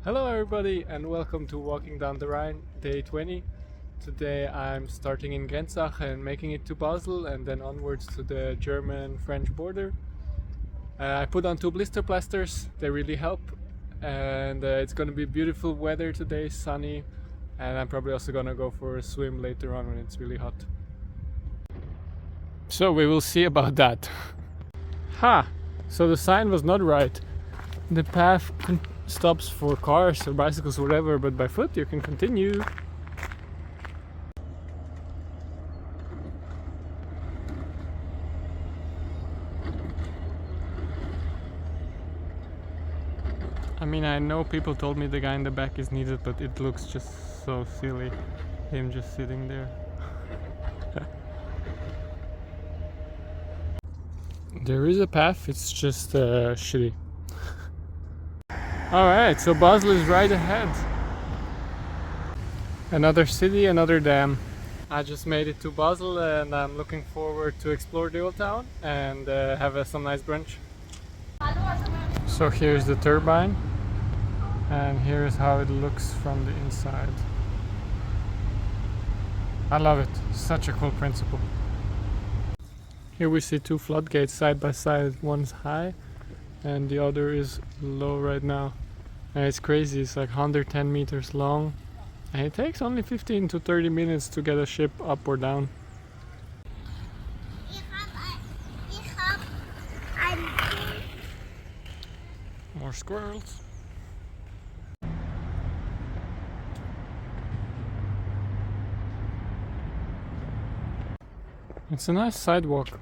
Hello everybody and welcome to Walking Down the Rhine, day 20. Today I'm starting in Grenzach and making it to Basel and then onwards to the German-French border. I put on 2 blister plasters, they really help, and it's gonna be beautiful weather today, sunny, and I'm probably also gonna go for a swim later on when it's really hot. So we will see about that. Ha! So the sign was not right. The path stops for cars or bicycles or whatever, but by foot you can continue. I mean, I know people told me the guy in the back is needed, but it looks just so silly, him just sitting there. There is a path, it's just shitty. Alright, so Basel is right ahead. Another city, another dam. I just made it to Basel and I'm looking forward to explore the old town and have some nice brunch. So here's the turbine and here's how it looks from the inside. I love it, such a cool principle. Here we see 2 floodgates side by side, one's high and the other is low right now. And it's crazy, it's like 110 meters long and it takes only 15 to 30 minutes to get a ship up or down. More squirrels. It's a nice sidewalk.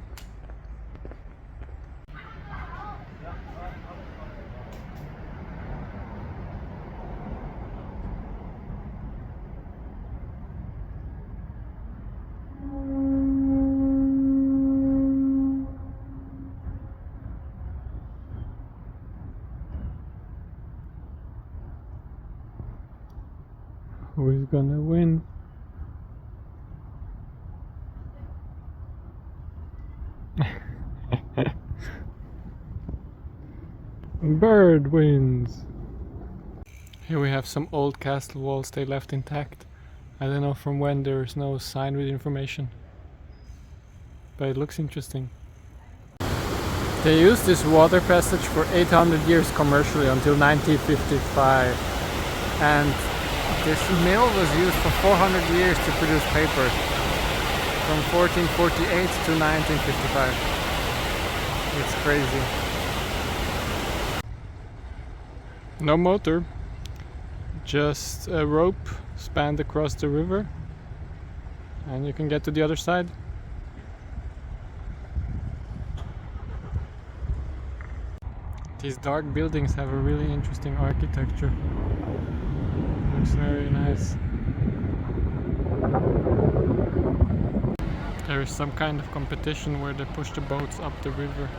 Who is gonna win? Bird wins! Here we have some old castle walls they left intact. I don't know from when, there is no sign with information. But it looks interesting. They used this water passage for 800 years commercially until 1955. And this mill was used for 400 years to produce paper. From 1448 to 1955. It's crazy. No motor, just a rope spanned across the river and you can get to the other side. These dark buildings have a really interesting architecture. Looks very nice. There is some kind of competition where they push the boats up the river.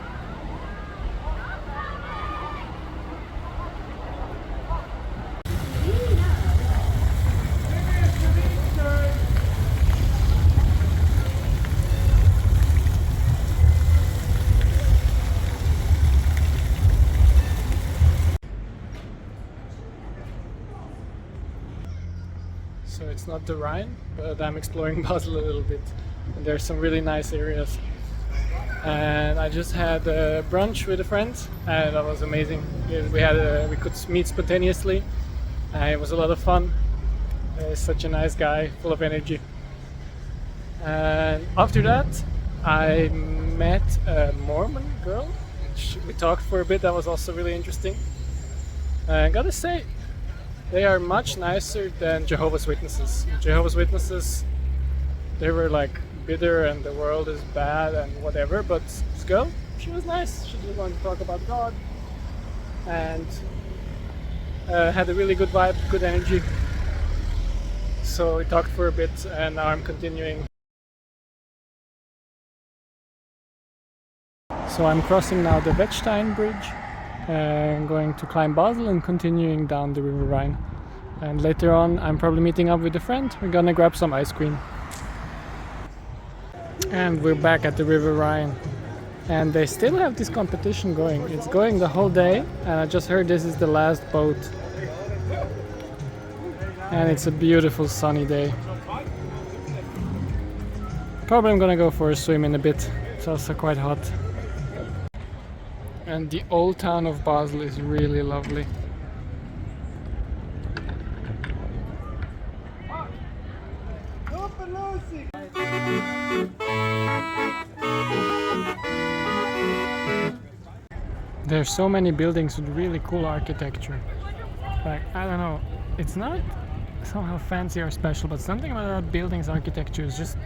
So it's not the Rhine, but I'm exploring Basel a little bit. And there's some really nice areas. And I just had a brunch with a friend, and that was amazing. We could meet spontaneously. It was a lot of fun. He's such a nice guy, full of energy. And after that, I met a Mormon girl. We talked for a bit. That was also really interesting. And I gotta say, they are much nicer than Jehovah's Witnesses. Jehovah's Witnesses, they were like bitter and the world is bad and whatever, but this girl, she was nice. She just wanted to talk about God and had a really good vibe, good energy. So we talked for a bit and now I'm continuing. So I'm crossing now the Wettstein bridge. I'm going to climb Basel and continuing down the River Rhine. And later on I'm probably meeting up with a friend. We're gonna grab some ice cream. And we're back at the River Rhine. And they still have this competition going. It's going the whole day and I just heard this is the last boat. And it's a beautiful sunny day. Probably I'm gonna go for a swim in a bit. It's also quite hot. And the old town of Basel is really lovely. There's so many buildings with really cool architecture. Like, I don't know, it's not somehow fancy or special, but something about that building's architecture is just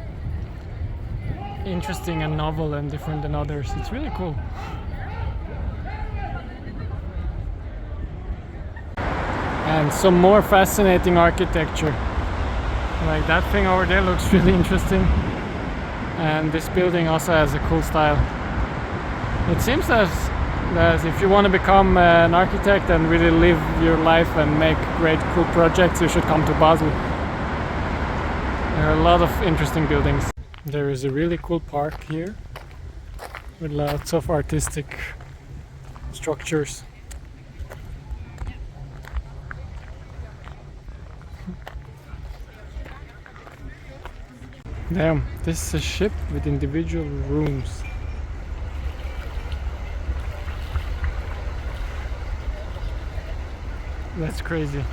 interesting and novel and different than others. It's really cool. And some more fascinating architecture. Like that thing over there looks really interesting. And this building also has a cool style. It seems that if you want to become an architect and really live your life and make great cool projects, you should come to Basel. There are a lot of interesting buildings. There is a really cool park here with lots of artistic structures. Damn, this is a ship with individual rooms. That's crazy.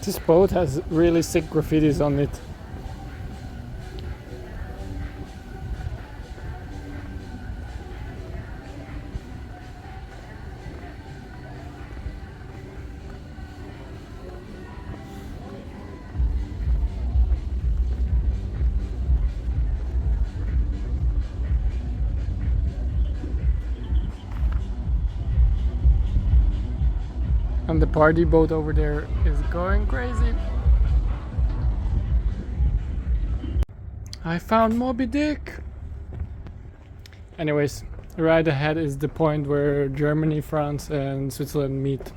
This boat has really sick graffitis on it. And the party boat over there is going crazy. I found Moby Dick! Anyways, right ahead is the point where Germany, France and Switzerland meet.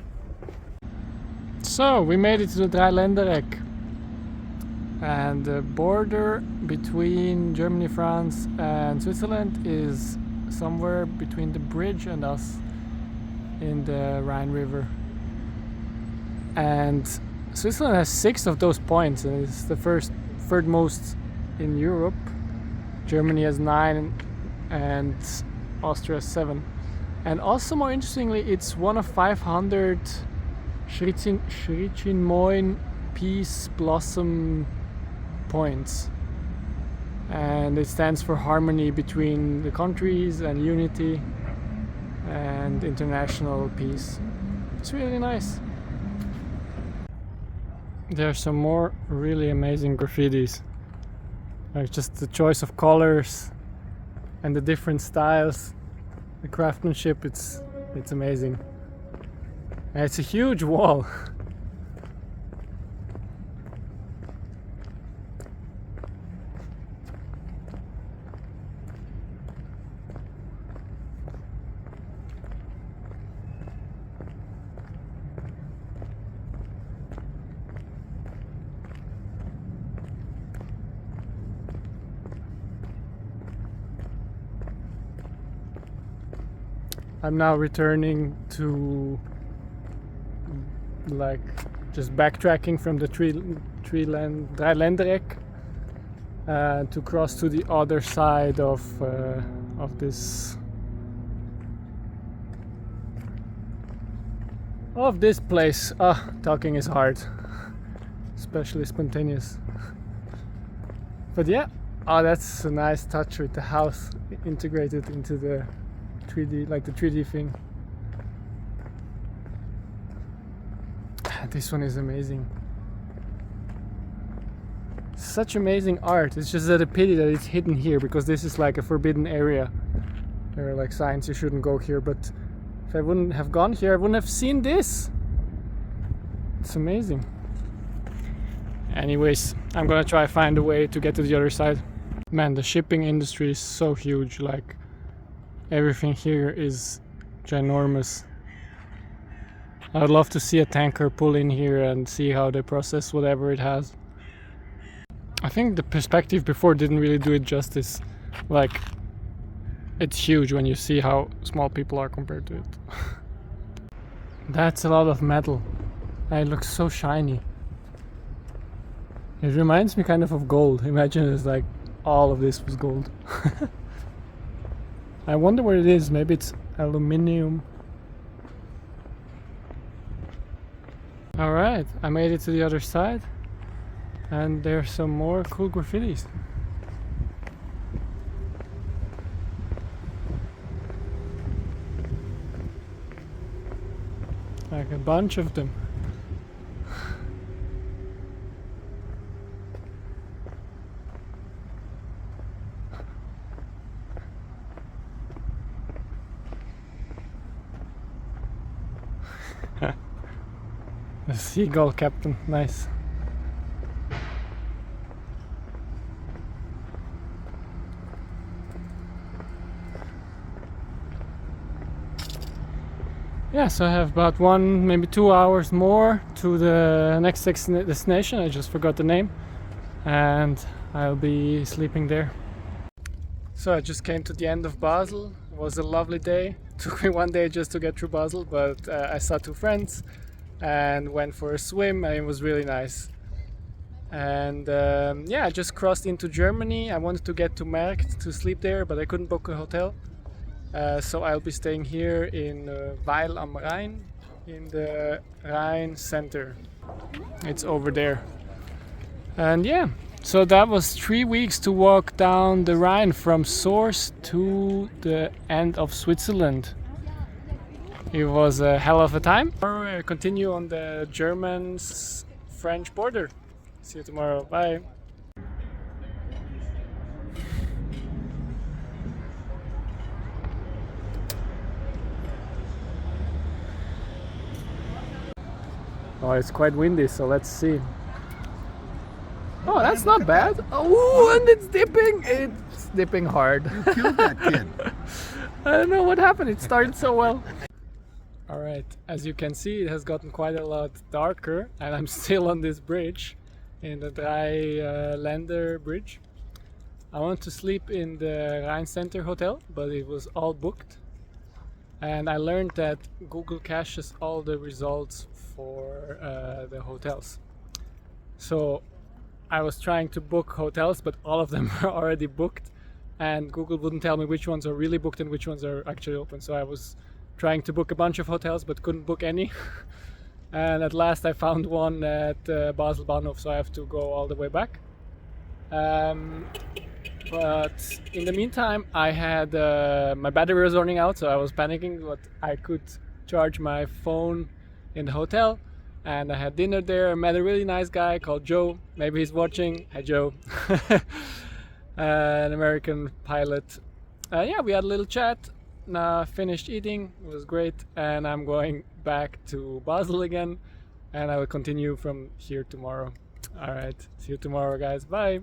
So, we made it to the Dreiländereck. And the border between Germany, France and Switzerland is somewhere between the bridge and us in the Rhine River. And Switzerland has 6 of those points, and it's the third most in Europe. Germany has 9 and Austria has 7. And also, more interestingly, it's one of 500 Schrittchen Peace Blossom points. And it stands for harmony between the countries and unity and international peace. It's really nice. There are some more really amazing graffitis. Like just the choice of colors and the different styles, the craftsmanship, it's amazing. And it's a huge wall. I'm now returning to like just backtracking from the Dreiländereck to cross to the other side of this place. Talking is hard, especially spontaneous. But yeah, that's a nice touch with the house integrated into the 3D, like the 3D thing. This one is amazing. Such amazing art. It's just that a pity that it's hidden here, because this is like a forbidden area. There are like signs you shouldn't go here, but if I wouldn't have gone here, I wouldn't have seen this. It's amazing. Anyways, I'm gonna try find a way to get to the other side. Man, the shipping industry is so huge, like everything here is ginormous. I would love to see a tanker pull in here and see how they process whatever it has. I think the perspective before didn't really do it justice. Like, it's huge when you see how small people are compared to it. That's a lot of metal. It looks so shiny. It reminds me kind of gold. Imagine it's like all of this was gold. I wonder what it is. Maybe it's aluminium. Alright, I made it to the other side. And there's some more cool graffitis. Like a bunch of them. The seagull captain, nice. Yeah, so I have about 1, maybe 2 hours more to the next destination. I just forgot the name, and I'll be sleeping there. So I just came to the end of Basel. It was a lovely day. Took me 1 day just to get through Basel, but I saw 2 friends and went for a swim, and it was really nice. And yeah, I just crossed into Germany. I wanted to get to Markt to sleep there, but I couldn't book a hotel. So I'll be staying here in Weil am Rhein, in the Rhine center. It's over there. And yeah, so that was 3 weeks to walk down the Rhine from source to the end of Switzerland. It was a hell of a time. Tomorrow I continue on the German-French border. See you tomorrow. Bye. Oh, it's quite windy, so let's see. Oh, that's not bad. Oh, and it's dipping. It's dipping hard. You killed that kid. I don't know what happened. It started so well. Alright, as you can see, it has gotten quite a lot darker, and I'm still on this bridge, in the Dreiländerer bridge. I wanted to sleep in the Rhine Center hotel, but it was all booked. And I learned that Google caches all the results for the hotels. So I was trying to book hotels, but all of them were already booked, and Google wouldn't tell me which ones are really booked and which ones are actually open. So I was trying to book a bunch of hotels but couldn't book any. And at last I found one at Basel Bahnhof, so I have to go all the way back. But in the meantime I had my battery was running out, so I was panicking, but I could charge my phone in the hotel, and I had dinner there. I met a really nice guy called Joe. Maybe he's watching. Hi Joe. An American pilot. Yeah, we had a little chat. Now finished eating. It was great, and I'm going back to Basel again, and I will continue from here tomorrow. All right, see you tomorrow, guys. Bye.